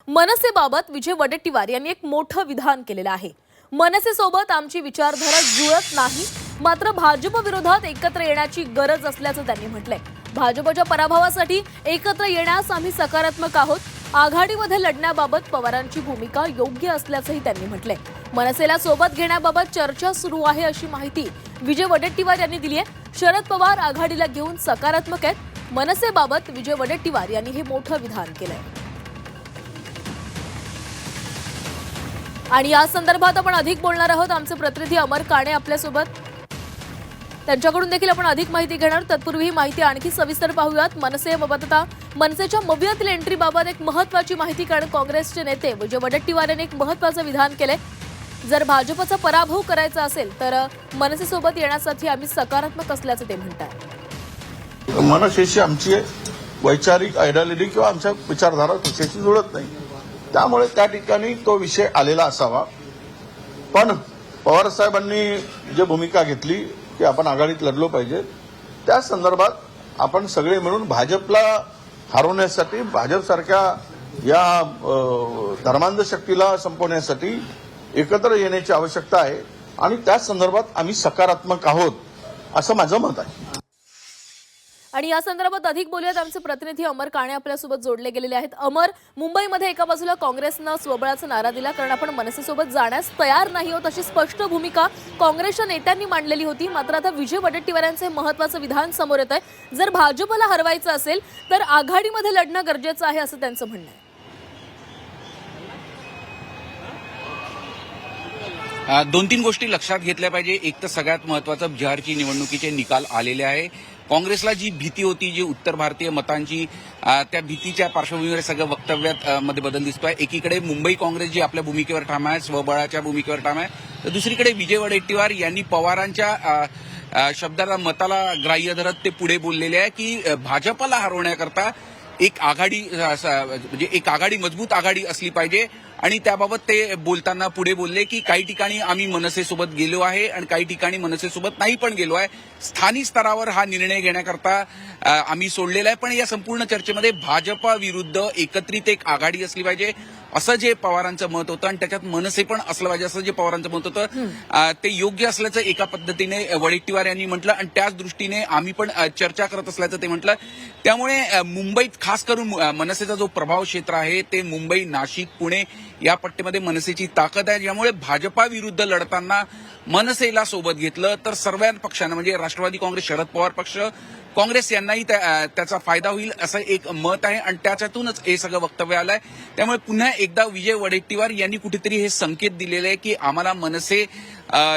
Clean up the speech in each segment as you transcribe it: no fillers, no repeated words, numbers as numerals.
मनसेबाबत विजय वडेट्टीवार यांनी एक मोठं विधान केलेलं आहे। मनसेसोबत आमची विचारधारा जुळत नाही, मात्र भाजप विरोधात एकत्र येण्याची गरज असल्याचं त्यांनी म्हटलंय। भाजपच्या पराभवासाठी एकत्र येण्यास आम्ही सकारात्मक आहोत। आघाडीमध्ये लढण्याबाबत पवारांची भूमिका योग्य असल्याचंही त्यांनी म्हटलंय। मनसेला सोबत घेण्याबाबत चर्चा सुरू आहे अशी माहिती विजय वडेट्टीवार यांनी दिली आहे। शरद पवार आघाडीला घेऊन सकारात्मक आहेत। मनसेबाबत विजय वडेट्टीवार यांनी हे मोठं विधान केलंय आणि या संदर्भात आपण अधिक बोलणार आहोत। आमचे प्रतिनिधी अमर काणे आपल्या सोबत, त्यांच्याकडून देखील आपण अधिक माहिती घेणार। तत्पूर्वी ही माहिती आणखी सविस्तर पाहूयात। मनसेबाबत आता मनसेच्या मवियातील एंट्रीबाबत एक महत्त्वाची माहिती, कारण काँग्रेसचे नेते विजय वडेट्टीवार यांनी एक महत्त्वाचं विधान केलंय। जर भाजपचा पराभव करायचा असेल तर मनसेसोबत येण्यासाठी आम्ही सकारात्मक असल्याचं ते म्हणतात। मनसेशी आमची वैचारिक आयडियोलॉजी किंवा आमच्या विचारधारा कशाशी जुळत नाही, त्यामुळे त्या ठिकाणी तो विषय आलेला असावा। पण पवार साहेबांनी जी भूमिका घेतली की आपण आघाडीत लढलो पाहिजे, त्या संदर्भात आपण सगळे मिळून भाजपला हरवण्यासाठी, भाजपसारख्या या धर्मांध शक्तीला संपवण्यासाठी एकत्र येण्याची आवश्यकता आहे आणि त्या संदर्भात आम्ही सकारात्मक आहोत असं माझं मत आहे। आणि या संदर्भात अधिक बोलूयात। आमचे प्रतिनिधी अमर काणे आपल्यासोबत जोडले गेलेले आहेत। अमर, मुंबईमध्ये एका बाजूला काँग्रेसनं स्वबळाचा नारा दिला, कारण आपण मनसेसोबत जाण्यास तयार नाही आहोत अशी स्पष्ट भूमिका काँग्रेसच्या नेत्यांनी मांडलेली होती। मात्र आता विजय वडेट्टीवार यांचे महत्त्वाचं विधान समोर येत आहे। जर भाजपला हरवायचं असेल तर आघाडीमध्ये लढणं गरजेचं आहे असं त्यांचं म्हणणं आहे। दोन तीन गोष्टी लक्षात घेतल्या पाहिजे। एक तर सगळ्यात महत्त्वाचं, बिहारची निवडणुकीचे निकाल आलेले आहे। काँग्रेसला जी भीती होती, जी उत्तर भारतीय मतांची, त्या भीतीच्या पार्श्वभूमीवर सगळं वक्तव्यात मध्ये बदल दिसतोय। एकीकडे मुंबई काँग्रेस जी आपल्या भूमिकेवर ठाम आहे, स्वबळाच्या भूमिकेवर ठाम आहे, तर दुसरीकडे विजय वडेट्टीवार यांनी पवारांच्या शब्दाला, मताला ग्राह्य धरत ते पुढे बोललेले आहे की भाजपला हरवण्याकरता एक आघाडी, म्हणजे एक आघाडी, मजबूत आघाडी असली पाहिजे। आणि त्याबाबत ते बोलताना पुढे बोलले की काही ठिकाणी आम्ही मनसेसोबत गेलो आहे आणि काही ठिकाणी मनसेसोबत नाही पण गेलो आहे। स्थानिक स्तरावर हा निर्णय घेण्याकरता आम्ही सोडलेला आहे, पण या संपूर्ण चर्चेमध्ये भाजपा विरुद्ध एकत्रित एक आघाडी असली पाहिजे असं जे पवारांचं मत होतं आणि त्याच्यात मनसे पण असलं पाहिजे असं जे पवारांचं मत होतं, ते योग्य असल्याचं एका पद्धतीने वडेट्टीवार यांनी म्हटलं आणि त्याच दृष्टीने आम्ही पण चर्चा करत असल्याचं ते म्हटलं। त्यामुळे मुंबईत खास करून मनसेचा जो प्रभाव क्षेत्र आहे ते मुंबई, नाशिक, पुणे या पट्टीमध्ये मनसेची ताकद आहे। ज्यामुळे भाजपा विरुद्ध लढताना मनसेला सोबत घेतलं तर सर्व पक्षांना, म्हणजे राष्ट्रवादी काँग्रेस, शरद पवार पक्ष, काँग्रेस यांनाही त्याचा फायदा होईल असं एक मत आहे आणि त्याच्यातूनच हे सगळं वक्तव्य आलंय। त्यामुळे पुन्हा एकदा विजय वडेट्टीवार यांनी कुठेतरी हे संकेत दिलेले आहे की आम्हाला मनसे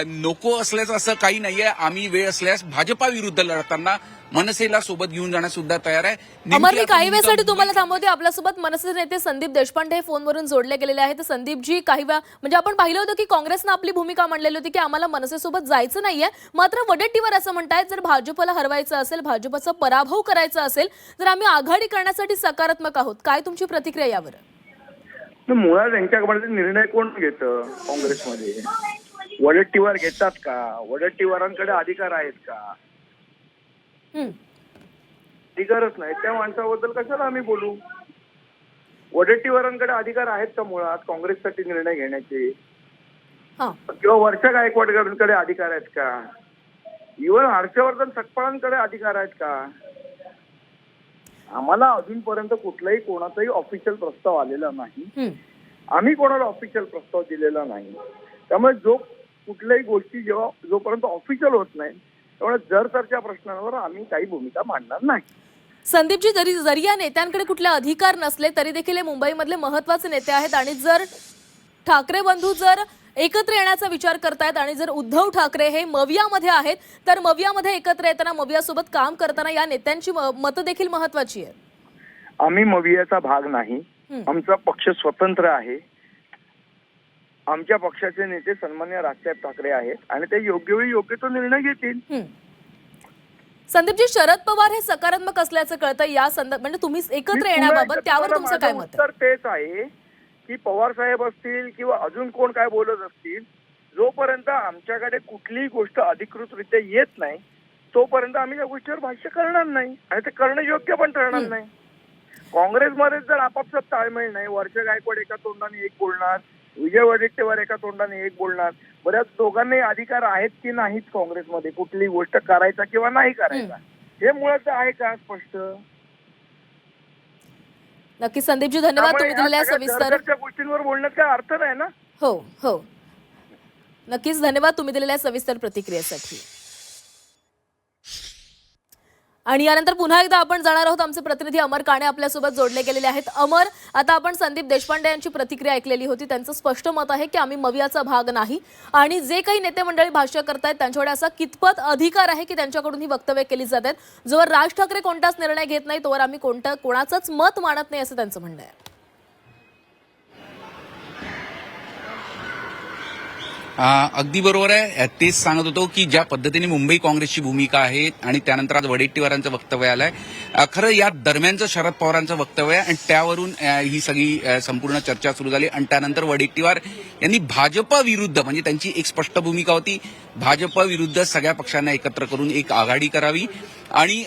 नको असल्याचं असं काही नाहीये। आम्ही वेळ असल्यास भाजपा विरुद्ध लढताना मनसेला सोबत घेऊन जाण्यास सुद्धा तयार आहे। अमर, मी काही वेळेसाठी तुम्हाला थांबवते। आपल्यासोबत मनसे नेते संदीप देशपांडे फोनवरून जोडले गेलेले आहेत। संदीपजी, काही वेळा म्हणजे आपण पाहिलं होतं की काँग्रेसनं आपली भूमिका मांडलेली होती की आम्हाला मनसेसोबत जायचं नाहीये, मात्र वडेट्टीवार असं म्हणतायत जर भाजपला हरवायचं असेल, भाजपचा पराभव करायचा असेल तर आम्ही आघाडी करण्यासाठी सकारात्मक आहोत। काय तुमची प्रतिक्रिया यावर? मुळात यांच्याकडे निर्णय कोण घेतं? काँग्रेसमध्ये वडेट्टीवार घेतात का? वडेट्टीवारांकडे अधिकार आहेत का? अधिकारच नाही, त्या माणसाबद्दल कशाला आम्ही बोलू? वडेट्टीवारांकडे अधिकार आहेत का मुळात काँग्रेससाठी निर्णय घेण्याचे? किंवा वर्षा गायकवाडकडे अधिकार आहेत का? इव्हन हर्षवर्धन सकपाळांकडे अधिकार आहेत का? आम्हाला अजूनपर्यंत कुठलाही कोणाचाही ऑफिशियल प्रस्ताव आलेला नाही। आम्ही कोणाला ऑफिशियल प्रस्ताव दिलेला नाही। त्यामुळे कुठल्याही गोष्टी जोपर्यंत ऑफिशियल होत नाही, त्यामुळे जर प्रश्नांवर आम्ही काही भूमिका मांडणार नाही। संदीपजी, जरी या नेत्यांकडे कुठले अधिकार नसले तरी देखील हे मुंबईमधले महत्त्वाचे नेते आहेत आणि जर ठाकरे बंधू जर एकत्र येण्याचा विचार करतायत आणि जर उद्धव ठाकरे हे मवियामध्ये आहेत तर मवियामध्ये एकत्र येताना, मवियासोबत काम करताना या नेत्यांची मतं देखील महत्त्वाची आहेत। आम्ही मवियाचा भाग नाही, आमचा पक्ष स्वतंत्र आहे। आमच्या पक्षाचे नेते सन्माननीय राजसाहेब ठाकरे आहेत आणि ते योग्य वेळी योग्य तो निर्णय घेतील। संदीपजी, शरद पवार हे सकारात्मक असल्याचं कळतं या संदर्भात, म्हणजे तुम्ही एकत्र येण्याबाबत त्यावर तुमचं काय मत आहे? तर तेच आहे की पवार साहेब असतील किंवा अजून कोण काय बोलत असतील, जोपर्यंत आमच्याकडे कुठलीही गोष्ट अधिकृतरित्या येत नाही तोपर्यंत आम्ही त्या गोष्टीवर भाष्य करणार नाही आणि ते करणं योग्य पण ठरणार नाही। काँग्रेसमध्ये जर आपापसात ताळमेळ नाही, वर्षा गायकवाड एका तोंडाने एक बोलणार, विजय वडेट्टीवार एका तोंडाने एक बोलणार, बऱ्याच दोघांनाही अधिकार आहेत की नाहीत काँग्रेसमध्ये कुठली गोष्ट करायचा किंवा नाही करायचा, हे मुळात आहे का स्पष्ट? नक्की संदीपजी, धन्यवाद तुम्ही दिलेल्या सविस्तर गोष्टींवर बोलण्यात काय अर्थ नाही ना. हो हो, नक्कीच धन्यवाद तुम्ही दिलेल्या सविस्तर प्रतिक्रियेसाठी. आणि यानंतर पुन्हा एकदा आपण जाणार आहोत. आमचे प्रतिनिधी अमर काणे आपल्यासोबत जोडले गेलेले आहेत. अमर, आता आपण संदीप देशपांडे यांची प्रतिक्रिया ऐकलेली होती. त्यांचं स्पष्ट मत आहे की आम्ही मवियाचा भाग नाही, आणि जे काही नेते मंडळी भाष्य करतायत त्यांच्याकडे असा कितपत अधिकार आहे की त्यांच्याकडून ही वक्तव्य केली जातात. जोवर राज ठाकरे कोणताच निर्णय घेत नाही तोवर आम्ही कोणाचंच मत मानत नाही, असं त्यांचं म्हणणं आहे. अगदी बरोबर आहे. तेच सांगत होतो की ज्या पद्धतीने मुंबई काँग्रेसची भूमिका आहे आणि त्यानंतर आज वडेट्टीवारांचं वक्तव्य आलंय, खरं या दरम्यानचं शरद पवारांचं वक्तव्य आहे आणि त्यावरून ही सगळी संपूर्ण चर्चा सुरू झाली. आणि त्यानंतर वडेट्टीवार यांनी भाजप विरुद्ध, म्हणजे त्यांची एक स्पष्ट भूमिका होती, भाजप विरुद्ध सगळ्या पक्षांना एकत्र करून एक आघाडी करावी आणि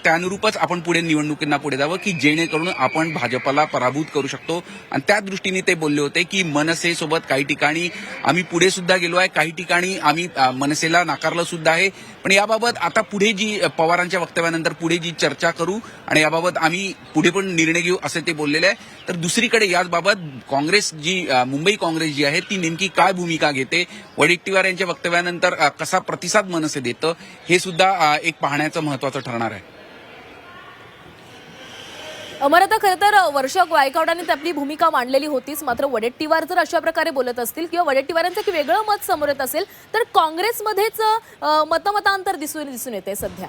त्यानुरूपच आपण पुढे निवडणुकींना पुढे जावं की जेणेकरून आपण भाजपला पराभूत करू शकतो. आणि त्या दृष्टीने ते बोलले होते की मनसेसोबत काही ठिकाणी आम्ही पुढे सुद्धा गेलो आहे, काही ठिकाणी आम्ही मनसेला नाकारलं सुद्धा आहे, पण याबाबत आता पुढे जी पवारांच्या वक्तव्यानंतर पुढे जी चर्चा करू आणि याबाबत आम्ही पुढे पण निर्णय घेऊ, असे ते बोललेले आहे. तर दुसरीकडे याबाबत काँग्रेस मुंबई काँग्रेस जी आहे ती नेमकी काय भूमिका घेते, वडेट्टीवार यांच्या वक्तव्यानंतर कसा प्रतिसाद मनसे देतं, हे सुद्धा एक पाहण्याचं महत्वाचं ठरणार आहे. अमर, आता खरं तर वर्षा गायकवाडांनी आपली भूमिका मांडलेली होतीच, मात्र वडेट्टीवार जर अशा प्रकारे बोलत असतील किंवा वडेट्टीवारांचं एक वेगळं मत समोर येत असेल तर काँग्रेसमध्येच मतमतांतर दिसून येते सध्या.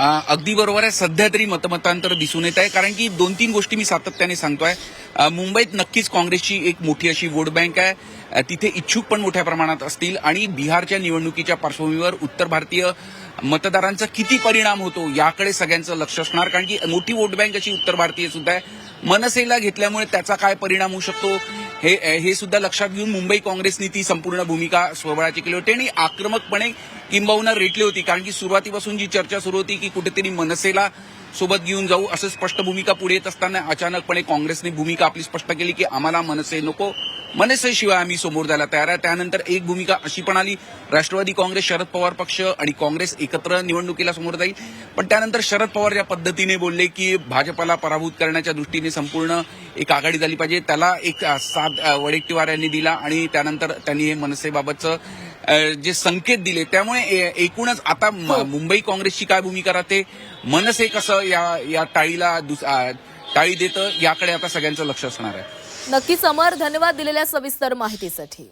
अगदी बरोबर आहे. सध्या तरी मतमतांतर दिसून येत आहे, कारण की 2-3 गोष्टी मी सातत्याने सांगतोय. मुंबईत नक्कीच काँग्रेसची एक मोठी अशी वोट बँक आहे, तिथे इच्छुक पण मोठ्या प्रमाणात असतील आणि बिहारच्या निवडणुकीच्या पार्श्वभूमीवर उत्तर भारतीय मतदारांचा किती परिणाम होतो याकडे सगळ्यांचं लक्ष असणार, कारण की मोठी वोट बँक अशी उत्तर भारतीय सुद्धा आहे. मनसेला घेतल्यामुळे त्याचा काय परिणाम होऊ शकतो हे सुद्धा लक्षात घेऊन मुंबई काँग्रेसने ती संपूर्ण भूमिका स्वबळाची केली होती आणि आक्रमकपणे किंबहुना रेटली होती, कारण की सुरुवातीपासून जी चर्चा सुरू होती की कुठेतरी मनसेला सोबत घेऊन जाऊ असं स्पष्ट भूमिका पुढे येत असताना अचानकपणे काँग्रेसने भूमिका आपली स्पष्ट केली की आम्हाला मनसे नको, मनसेशिवाय आम्ही समोर जायला तयार आहे. त्यानंतर एक भूमिका अशी पण आली, राष्ट्रवादी काँग्रेस, शरद पवार पक्ष आणि काँग्रेस एकत्र निवडणुकीला समोर जाईल. पण त्यानंतर शरद पवार ज्या पद्धतीने बोलले की भाजपला पराभूत करण्याच्या दृष्टीने संपूर्ण एक आघाडी झाली पाहिजे, त्याला एक साथ वडेट्टीवार यांनी दिला आणि त्यानंतर त्यांनी हे मनसेबाबतचं जे संकेत दिले. त्यामुळे एकूणच आता मुंबई काँग्रेसची काय भूमिका राहते, मनसे कसं या टाळी देतं याकडे आता सगळ्यांचं लक्ष असणार आहे. नक्कीच अमर, धन्यवाद दिलेल्या सविस्तर माहितीसाठी.